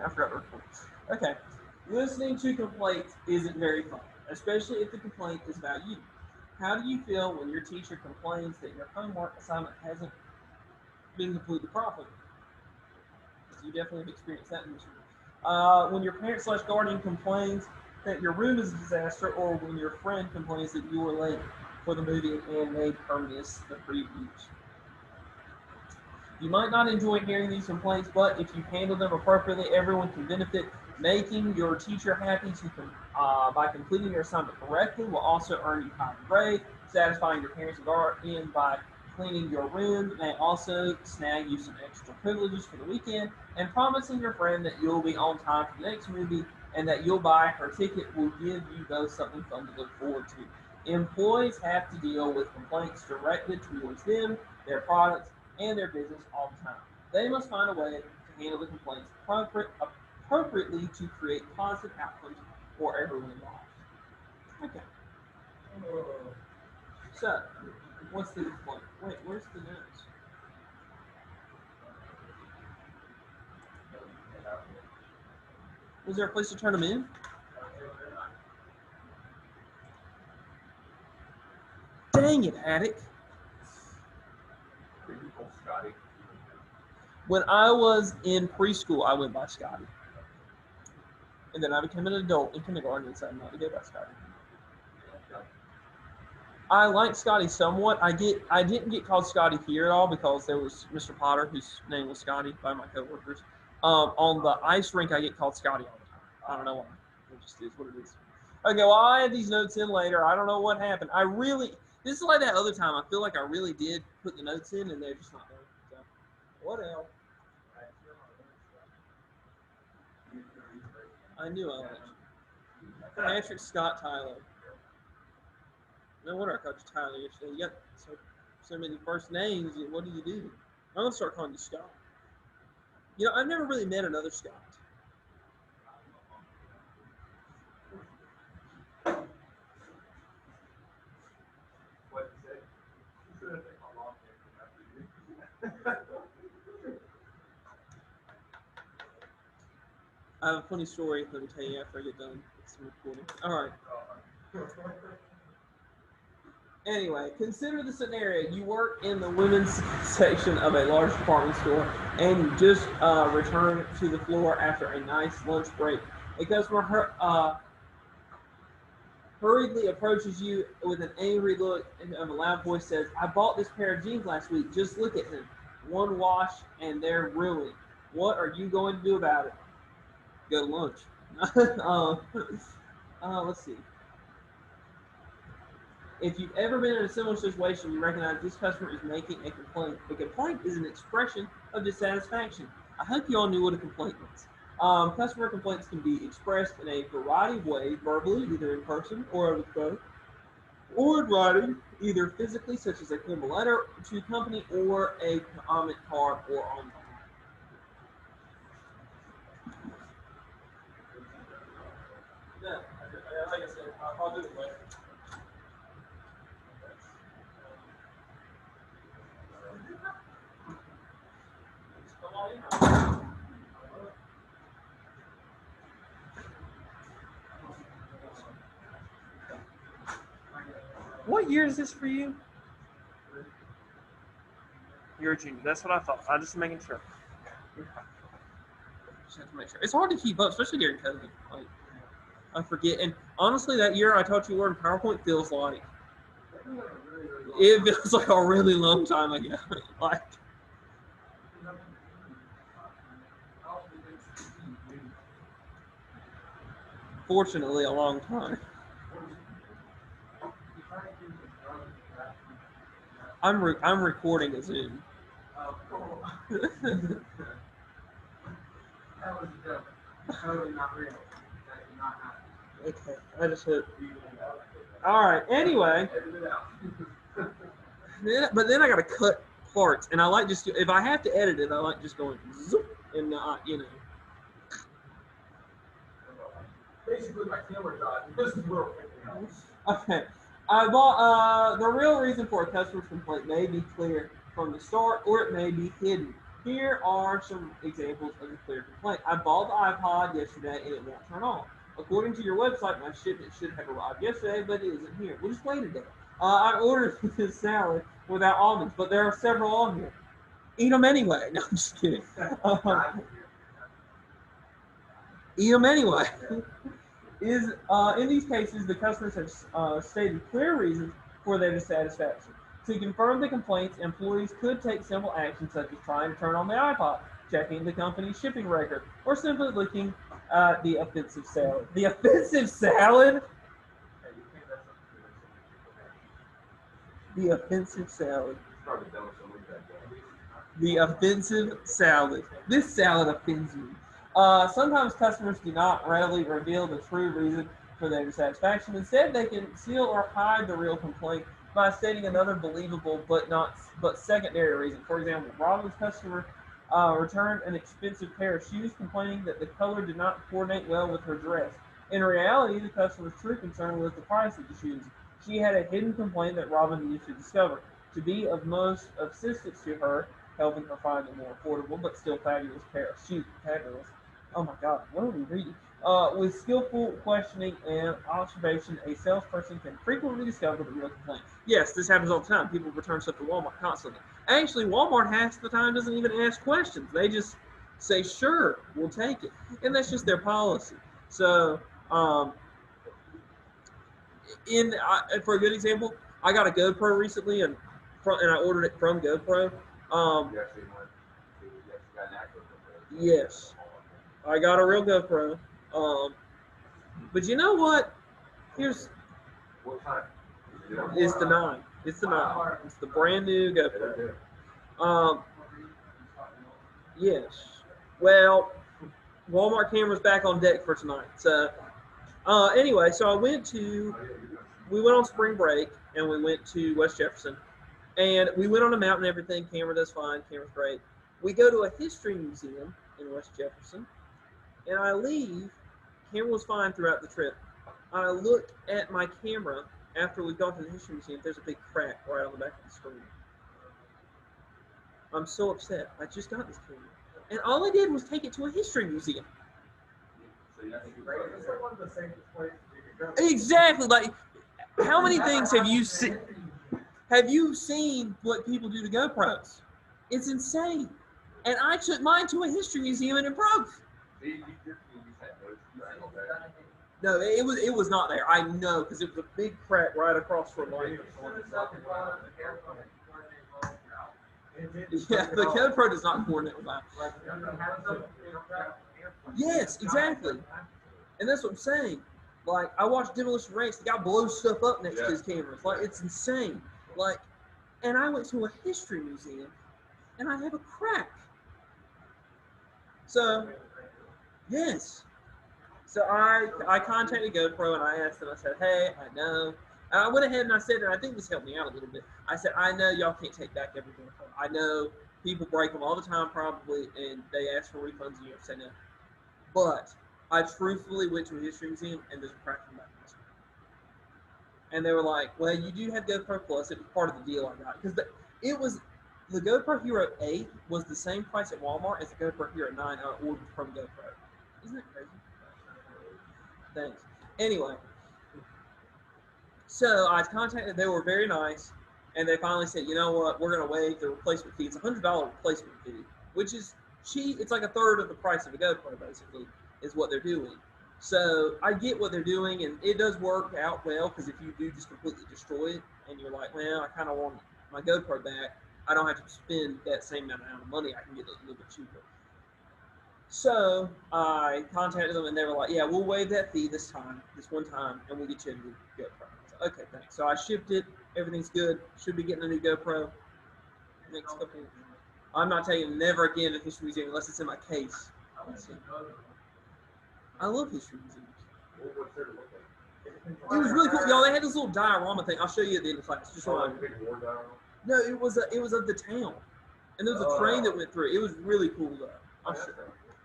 I forgot to record. Okay. Listening to complaints isn't very fun, especially if the complaint is about you. How do you feel when your teacher complains that your homework assignment hasn't been completed properly? So you definitely have experienced that in this room. When your parent slash guardian complains that your room is a disaster, or when your friend complains that you were late for the movie and made her miss the previews. You might not enjoy hearing these complaints, but if you handle them appropriately, everyone can benefit. Making your teacher happy by completing your assignment correctly will also earn you higher grade. Satisfying your parents and guardian by cleaning your room may also snag you some extra privileges for the weekend. And promising your friend that you'll be on time for the next movie and that you'll buy her ticket will give you both something fun to look forward to. Employees have to deal with complaints directed towards them, their products, and their business all the time. They must find a way to handle the complaints appropriately to create positive outcomes for everyone involved. Okay, so what's the complaint? Wait, where's the notes? Was there a place to turn them in? Dang it, Attic. When I was in preschool, I went by Scotty. And then I became an adult in kindergarten and decided not to go by Scotty. I like Scotty somewhat. I didn't get called Scotty here at all because there was Mr. Potter, whose name was Scotty by my coworkers. On the ice rink, I get called Scotty all the time. I don't know why. It just is what it is. Okay, well, I had these notes in later. I don't know what happened. This is like that other time. I feel like I really did put the notes in and they're just not there. So, what else? I knew I liked you. Patrick Scott Tyler. No wonder I called you Tyler yesterday. You got so many first names. What do you do? I'm gonna start calling you Scott. You know, I've never really met another Scott. I have a funny story. Let me tell you after I get done with some recording. All right. Anyway, consider the scenario. You work in the women's section of a large department store and you just return to the floor after a nice lunch break. A customer hurriedly approaches you with an angry look and a loud voice says, I bought this pair of jeans last week. Just look at them. One wash and they're ruined. What are you going to do about it? Go to lunch. Let's see. If you've ever been in a similar situation, you recognize this customer is making a complaint. A complaint is an expression of dissatisfaction. I hope you all knew what a complaint was. Customer complaints can be expressed in a variety of ways, verbally, either in person or over the phone, or in writing, either physically, such as a formal letter to a company, or a comment card or online. Yeah, like I said, I'll do it later. What year is this for you? You're a junior. That's what I thought. I'm just making sure. Just have to make sure. It's hard to keep up, especially during COVID. Like, I forget. And honestly, that year I taught you Word and PowerPoint feels like it feels like a really long time ago. Like, fortunately, a long time. I'm recording a Zoom. That was a joke. Totally not real. That did not happen. Okay, I just hit. All right. Anyway, but then I gotta cut parts, and I like just if I have to edit it, I like just going zoop and not, you know. Basically, my camera died. This is where Okay. The real reason for a customer's complaint may be clear from the start, or it may be hidden. Here are some examples of a clear complaint. I bought the iPod yesterday and it won't turn on. According to your website, my shipment should have arrived yesterday, but it isn't here. We'll just wait a day. I ordered this salad without almonds, but there are several on here. Eat them anyway. No, I'm just kidding. Eat them anyway. In these cases, the customers have stated clear reasons for their dissatisfaction. To confirm the complaints, employees could take simple actions such as trying to turn on the iPod, checking the company's shipping record, or simply looking at the offensive salad. The offensive salad? The offensive salad. The offensive salad. This salad offends me. Sometimes customers do not readily reveal the true reason for their dissatisfaction. Instead, they conceal or hide the real complaint by stating another believable but secondary reason. For example, Robin's customer returned an expensive pair of shoes, complaining that the color did not coordinate well with her dress. In reality, the customer's true concern was the price of the shoes. She had a hidden complaint that Robin needed to discover. To be of most assistance to her, helping her find a more affordable but still fabulous pair of shoes. Fabulous. Oh my God, what are we reading? With skillful questioning and observation, a salesperson can frequently discover the real complaint. Yes, this happens all the time. People return stuff to Walmart constantly. Actually, Walmart half the time doesn't even ask questions. They just say, "Sure, we'll take it," and that's just their policy. So, for a good example, I got a GoPro recently, and I ordered it from GoPro. Yes, I got a real GoPro. But you know what? Here's It's the 9. It's the 9. It's the brand new GoPro. Yes. Well, Walmart camera's back on deck for tonight. So, anyway, so we went on spring break and we went to West Jefferson, and we went on a mountain and everything. Camera does fine. Camera's great. We go to a history museum in West Jefferson, and I leave. Camera was fine throughout the trip. I look at my camera after we've gone to the history museum. There's a big crack right on the back of the screen. I'm so upset. I just got this camera, and all I did was take it to a history museum. Exactly. Like, how many things have you seen? Have you seen what people do to GoPros? It's insane. And I took mine to a history museum and it broke. No, it was not there. I know, because it was a big crack right across from mine. Yeah, the GoPro does not coordinate with mine. Yes, exactly. And that's what I'm saying. Like, I watched Demolition Ranch. The guy blows stuff up next to his cameras. Like, it's insane. Like, and I went to a history museum, and I have a crack. So, yes. So I contacted GoPro and I asked them. I said, "Hey, I know." And I went ahead and I said, and I think this helped me out a little bit. I said, "I know y'all can't take back every GoPro. I know people break them all the time, probably, and they ask for refunds and you have to say no. But I truthfully went to a history museum and there's a crack in the back of my screen." And they were like, "Well, you do have GoPro Plus. It was part of the deal I got, because the GoPro Hero 8 was the same price at Walmart as the GoPro Hero 9 I ordered from GoPro. Isn't that crazy?" Thanks. Anyway, so I contacted. They were very nice, and they finally said, "You know what? We're going to waive the replacement fee. It's a $100 replacement fee, which is cheap. It's like a third of the price of a GoPro, basically, is what they're doing." So I get what they're doing, and it does work out well, because if you do just completely destroy it, and you're like, "Well, I kind of want my GoPro back," I don't have to spend that same amount of money. I can get it a little bit cheaper. So I contacted them, and they were like, "Yeah, we'll waive that fee this one time, and we'll get you a new GoPro." I said, "Okay, thanks." So I shipped it. Everything's good. Should be getting a new GoPro next couple weeks. I'm not taking it never again to History Museum unless it's in my case. I love History Museums. It was really cool. Y'all, they had this little diorama thing. I'll show you at the end of class. Just one. No, it was of the town, and there was a train that went through. It was really cool though.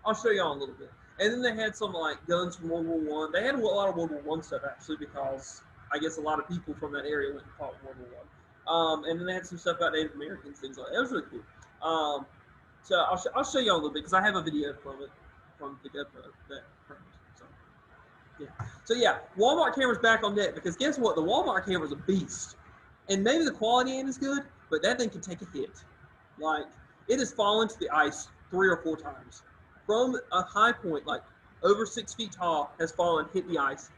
I'll show y'all in a little bit. And then they had some like guns from World War One. They had a lot of World War One stuff actually, because I guess a lot of people from that area went and fought in World War One. And then they had some stuff about Native Americans, things like that. It was really cool. So I'll show you all a little bit because I have a video from it from the GoPro that hurt. So yeah. So yeah, Walmart camera's back on deck because guess what? The Walmart camera's a beast, and maybe the quality ain't as good, but that thing can take a hit. Like it has fallen to the ice 3 or 4 times from a high point, like over 6 feet tall, has fallen, hit the ice,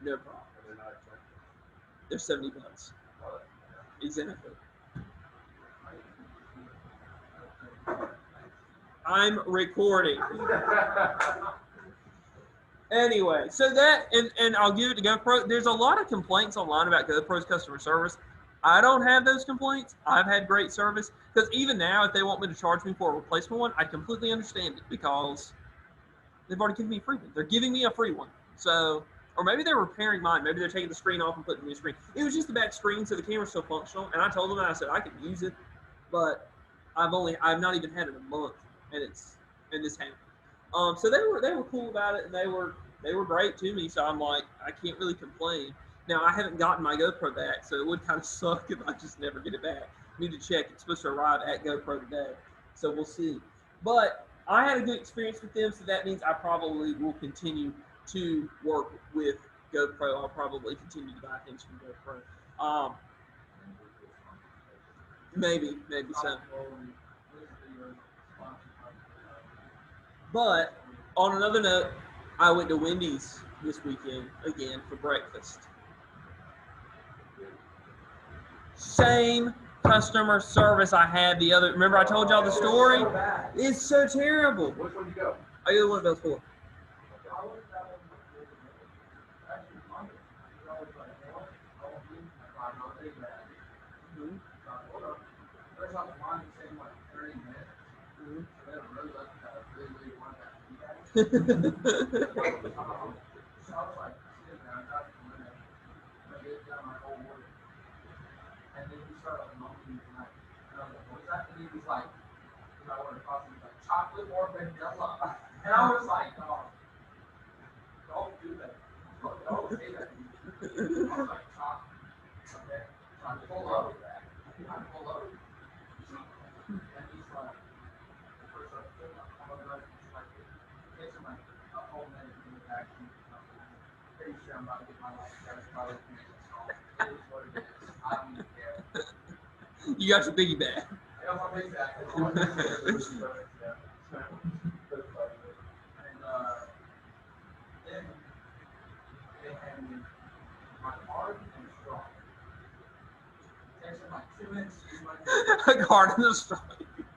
no problem. They're $70. Exactly. I'm recording. Anyway, so that, and I'll give it to GoPro. There's a lot of complaints online about GoPro's customer service. I don't have those complaints. I've had great service. Because even now, if they want me to charge me for a replacement one, I completely understand it because they've already given me a free one. They're giving me a free one. So, or maybe they're repairing mine. Maybe they're taking the screen off and putting a new screen. It was just the back screen, so the camera's still functional. And I told them, I said, I could use it, but I've not even had it a month, and this happened. So they were cool about it, and they were great to me. So I'm like, I can't really complain. Now I haven't gotten my GoPro back, so it would kind of suck if I just never get it back. Need to check. It's supposed to arrive at GoPro today, so we'll see. But I had a good experience with them, so that means I probably will continue to work with GoPro. I'll probably continue to buy things from GoPro. Maybe so. But on another note, I went to Wendy's this weekend again for breakfast. Same customer service I had the other. Remember I told y'all the story? It's so terrible. Which one did you go? I either one of those 4. And then he started like moaning and like, and I was like, what's that? And he was like, because I wanted coffee, he was like, chocolate or vanilla. And I was like, oh, don't do that. Don't say that. I was like, chocolate. Okay. So I pull over that. I pull over. And he's like, first I pull up, I'm like, it's like a whole minute in the back. Pretty sure I'm about to get my life. That's probably it is what it is. I don't even care. You got your biggie bag. I don't want to that. And then they had me my card and a straw. It takes them like 2 minutes to use my A card in the straw.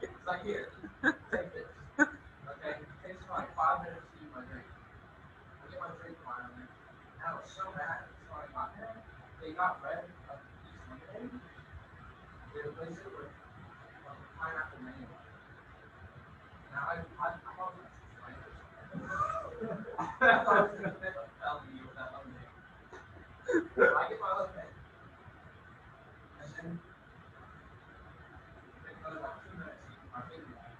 It's like, here, take this. Okay? It takes me like 5 minutes to use my drink. I get my drink finally. And I was so mad. So I got there. They got red of each lemonade. They replaced it with pineapple mango. Now I thought it was I thought it was going to make a felony with that lemonade. So I get my lemonade. And then it goes like 2 minutes to eat my baby bag.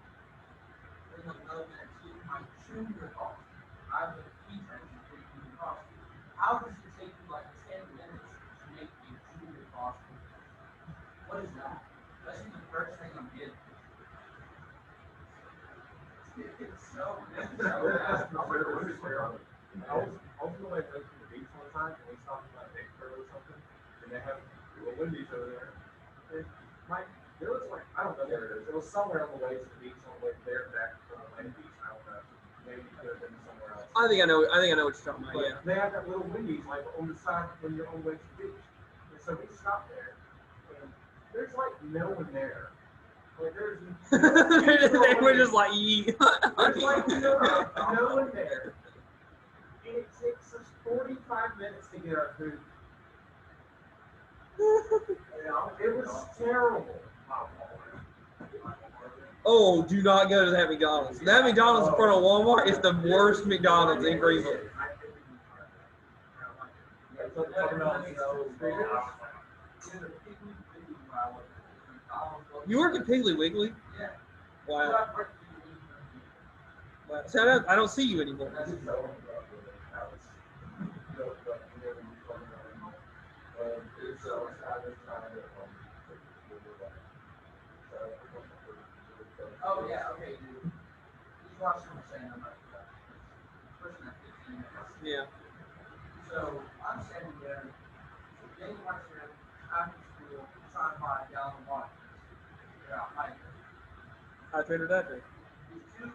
Then another minute to eat my junior coffee. I have a key drink for junior coffee. How does it take you like 10 minutes to make a junior coffee? What is that? That's the first thing I'm getting. It's so bad. I was going to the beach one time, and we stopped at a big turtle or something, and they have little Wendy's over there. And there was like, I don't know where it is. It was somewhere on the way to the beach, on the way there back from Atlantic Beach. I don't know. Maybe it could have been somewhere else. I think I know what you're talking about. But Yeah. they have that little Wendy's like on the side when you're on the way to the beach. And so we stopped there, and there's like no one there. Like there's They were just like, there's like no one there. And it takes us 45 minutes to get our food. You know, it was terrible. Oh, do not go to that McDonald's. That McDonald's in front of Walmart is the worst McDonald's in Greenville. You work at Piggly Wiggly? Yeah. Wow. So I don't see you anymore. Oh yeah, okay, dude. Just watch what I'm saying. I'm like, pushing that 15 minutes. Yeah. So I'm standing there, getting my friend after school, trying to buy a gallon of water. They're out hiking. High trader that day. These two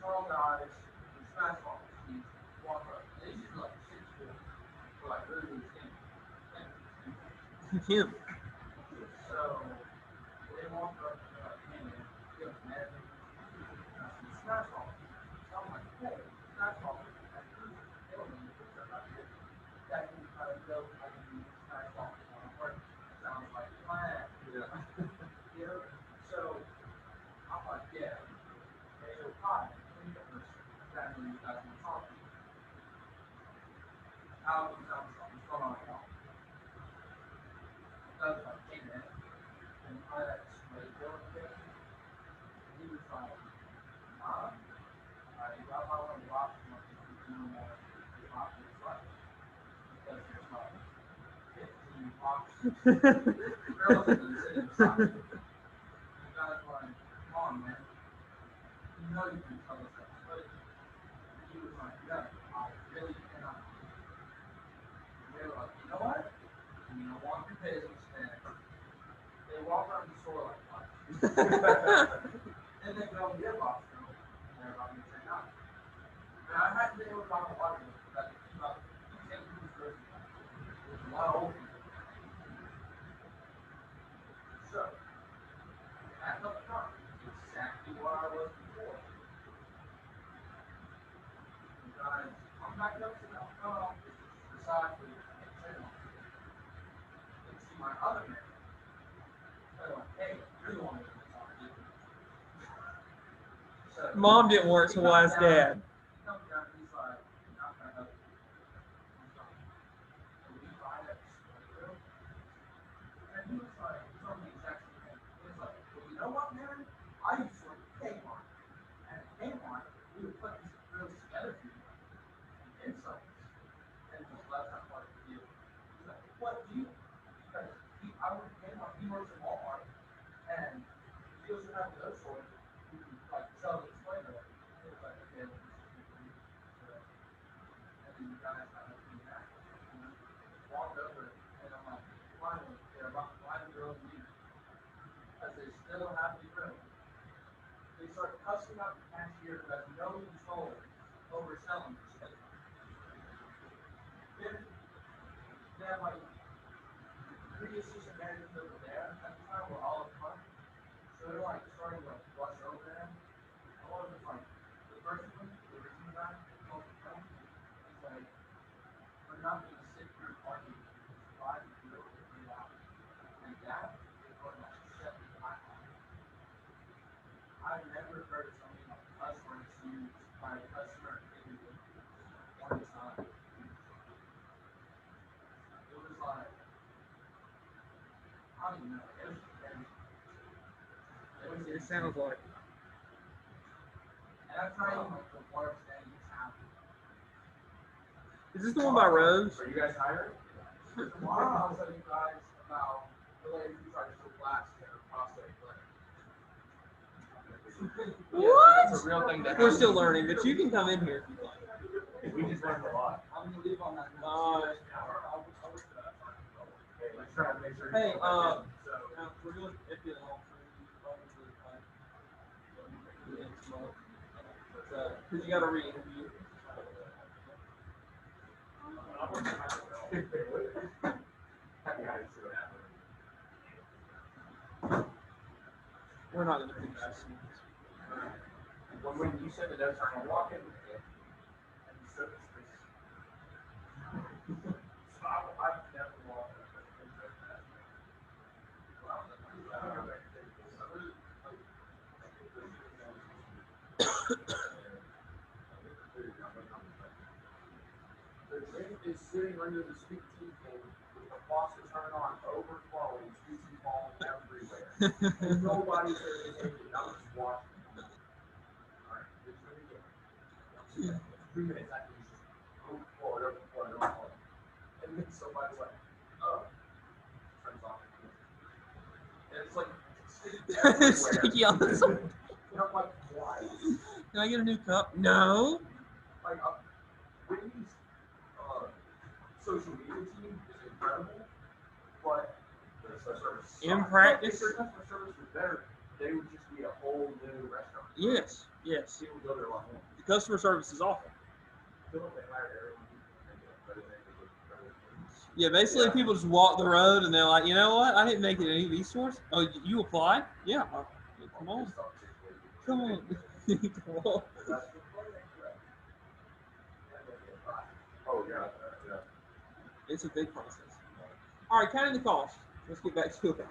tall guys with smash balls. These walk up. They used to like 6'4", but like really skinny. Him. So they walk up and they're like, hey man, you have some editing? And I said, smash balls. So I'm like, hey, smash balls. And who's killing me? Who's up here? That can kind of go, I can use smash balls. Sounds like a plan. Yeah. You know? So I'm like, yeah. Hey, so hi, universe. That means you guys want to talk to me. How do you sound something? What's going on right now? I was like, hey man. And I explained to him again. And he was like, nah. I got my own box from like the more box is like because there's like 15 boxes. Girls in the city inside. The guy's like, come on man. You know you can tell us that. But he was like, no, I really cannot. And they were like, you know what? You know, walk your business and they walk around the store like that. And they go get box from it. And they're about to check out. And I hadn't been able to talk to a lot of them that about St. Louis grocery store. There's a lot of old people. So, back up front, exactly what I was before. The guys come back up to the front office, decide to say, and see my other man. They're like, hey, you're the one who's going to talk to you. So, Mom didn't work, so why is Dad? He comes down and he's like, I'm going to help you. He's like, can we buy that spray? And he was like, he told me exactly what he was like, well, you know what, man? I used to work at Kmart. And at Kmart, we would put these grills together for you. And insults. And just left that part of the deal. He's like, what do you? Because I work at Kmart, he works at Walmart. And he doesn't have to go for it. You can like sell the display to him. And he was like, okay, well, this is good for you. So, and then the guys kind of came back. You know, walked over and I'm like, finally, they're about to buy the girls meat. As they still have the grill. They start cussing out the cashier who has no control over selling this stuff. They have like 3 assistant managers over there at the time were all up front. So they're like starting to like rush over them. I was just like, the first one, the original guy, called the phone. He's like, we're not going to sit here and argue. Buy the grill and get it out. And that is what like set me back. I've never heard something like cuss words used by a customer in one time. It was like, I don't even know. It was crazy. It sounds like. And that's not even like the worst thing that's happened. Is this the one by Rose? Are you guys hiring? Tomorrow I'll tell you guys about the lady who tried to steal glass in her prostate gland. What? It's a real thing that We're still learning, but you can come in here if you like. We just learned a lot. I'm gonna leave on that. Let's try to make sure. Hey, so, we're doing if you all because you got to re-interview. We're not going to finish this. when you said the notes are gonna walk in, and you said this. Stop! I've never walked in. The drink is sitting under the sweet tea thing with the faucet turned on, overflowing, sweet tea falling everywhere. And nobody's there to take it. I'm just watching. Alright, let's do it again. 3 minutes after you just overflow it. And then somebody's like, oh, turns off. And it's like, Sticky on the side. And I'm like, why? Can I get a new cup? No. Like, Wendy's social media team is incredible, but their customer service sucks. In practice- If their customer service was better, they would just be a whole new restaurant. Yes. Yes. People go there a lot more. The customer service is awful. I feel like they hire everyone who can make it better than they would better than Yeah, basically Yeah. people just walk the road and they're like, you know what? I didn't make it in any of these stores. Oh, you applied? Yeah. Come on. Come on. Come on. Oh, yeah, yeah. It's a big process. All right, counting the cost. Let's get back to it.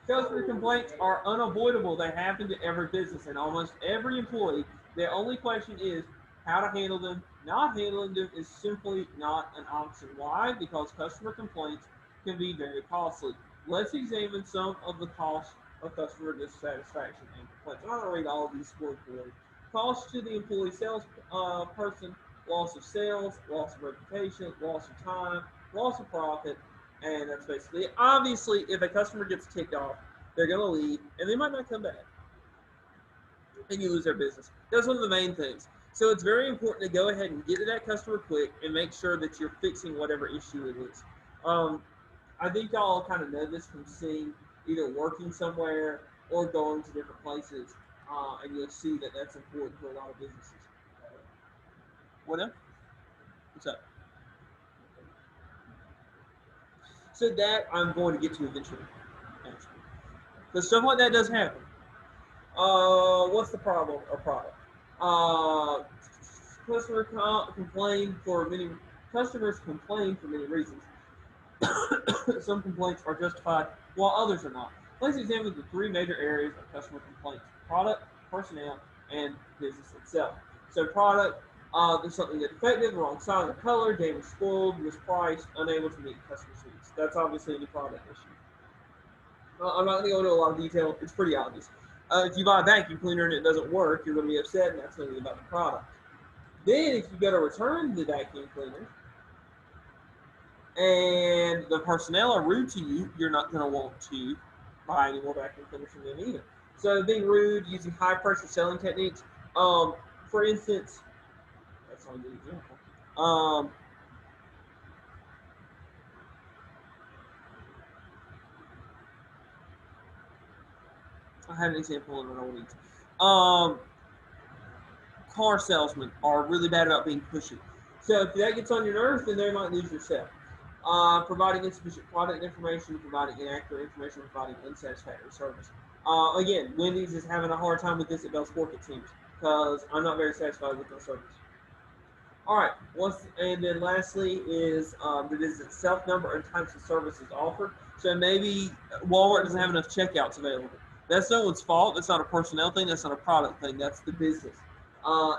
Customer complaints are unavoidable. They happen to every business and almost every employee. The only question is how to handle them. Not handling them is simply not an option. Why? Because customer complaints can be very costly. Let's examine some of the costs of customer dissatisfaction and complaints. I'm not going to read all of these word for word. Cost to the employee sales person, loss of sales, loss of reputation, loss of time, loss of profit, and that's basically it. Obviously, if a customer gets ticked off, they're going to leave, and they might not come back, and you lose their business. That's one of the main things. So it's very important to go ahead and get to that customer quick and make sure that you're fixing whatever issue it is. I think y'all kind of know this from seeing either working somewhere or going to different places, and you'll see that that's important for a lot of businesses. What up? What's up? So that I'm going to get to eventually, actually. Because stuff like that does happen. What's the problem or product? Customers complain for many reasons. Some complaints are justified, while others are not. Let's examine the three major areas of customer complaints: product, personnel, and business itself. So product, there's something that's defective, wrong size or color, damaged, spoiled, mispriced, unable to meet customers' needs. That's obviously any product issue. I'm not going to go into a lot of detail. It's pretty obvious. If you buy a vacuum cleaner and it doesn't work, you're going to be upset, and that's going to be about the product. Then, if you go to return the vacuum cleaner and the personnel are rude to you, you're not going to want to buy any more vacuum cleaners from them either. So, being rude, using high pressure selling techniques. For instance, that's not a good example. I had an example of an old car salesmen are really bad about being pushy. So if that gets on your nerves, then they might lose your sale. Providing insufficient product information, providing inaccurate information, providing unsatisfactory service. Again, Wendy's is having a hard time with this at Bell Sport, it seems, because I'm not very satisfied with their service. All right, and then lastly is the visit self number and types of services offered. So maybe Walmart doesn't have enough checkouts available. That's no one's fault. That's not a personnel thing. That's not a product thing. That's the business.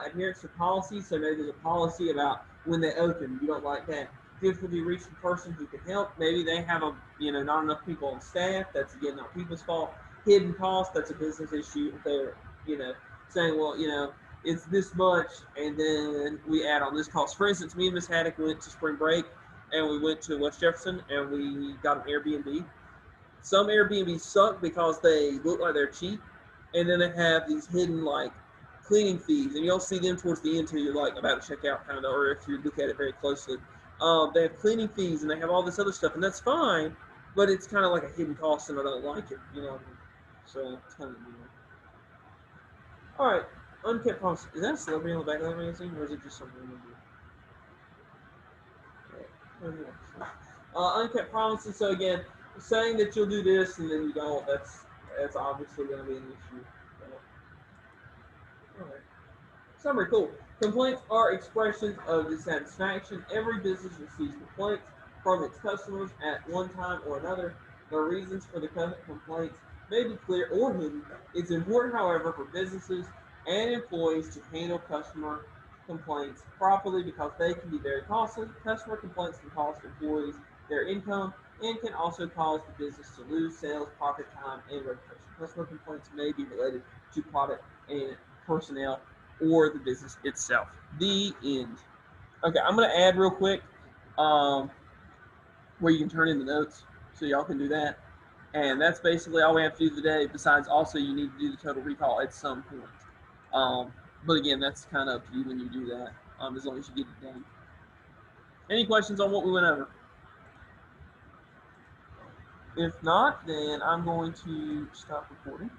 Adherence to policy. So maybe there's a policy about when they open. You don't like that. Difficulty reaching the person who can help. Maybe they have not enough people on staff. That's again not people's fault. Hidden cost. That's a business issue. If they're saying, well, it's this much, and then we add on this cost. For instance, me and Miss Haddock went to spring break, and we went to West Jefferson, and we got an Airbnb. Some Airbnbs suck because they look like they're cheap, and then they have these hidden cleaning fees, and you'll see them towards the end until you're about to check out, kind of, or if you look at it very closely. They have cleaning fees, and they have all this other stuff, and that's fine, but it's kind of like a hidden cost, and I don't like it, So it's kind of All right, unkept promise. Is that a celebrity on the back of that magazine, or is it just something we do? Unkept promises. So again, saying that you'll do this and then you don't, that's obviously going to be an issue. All right. Summary, cool. Complaints are expressions of dissatisfaction. Every business receives complaints from its customers at one time or another. The reasons for the complaints may be clear or hidden. It's important, however, for businesses and employees to handle customer complaints properly because they can be very costly. Customer complaints can cost employees their income and can also cause the business to lose sales, profit, time, and reputation. Customer complaints may be related to product and personnel or the business itself. The end. Okay, I'm going to add real quick where you can turn in the notes, so y'all can do that. And that's basically all we have to do today. Besides, also you need to do the total recall at some point. But again, that's kind of up to you when you do that. As long as you get it done. Any questions on what we went over? If not, then I'm going to stop recording.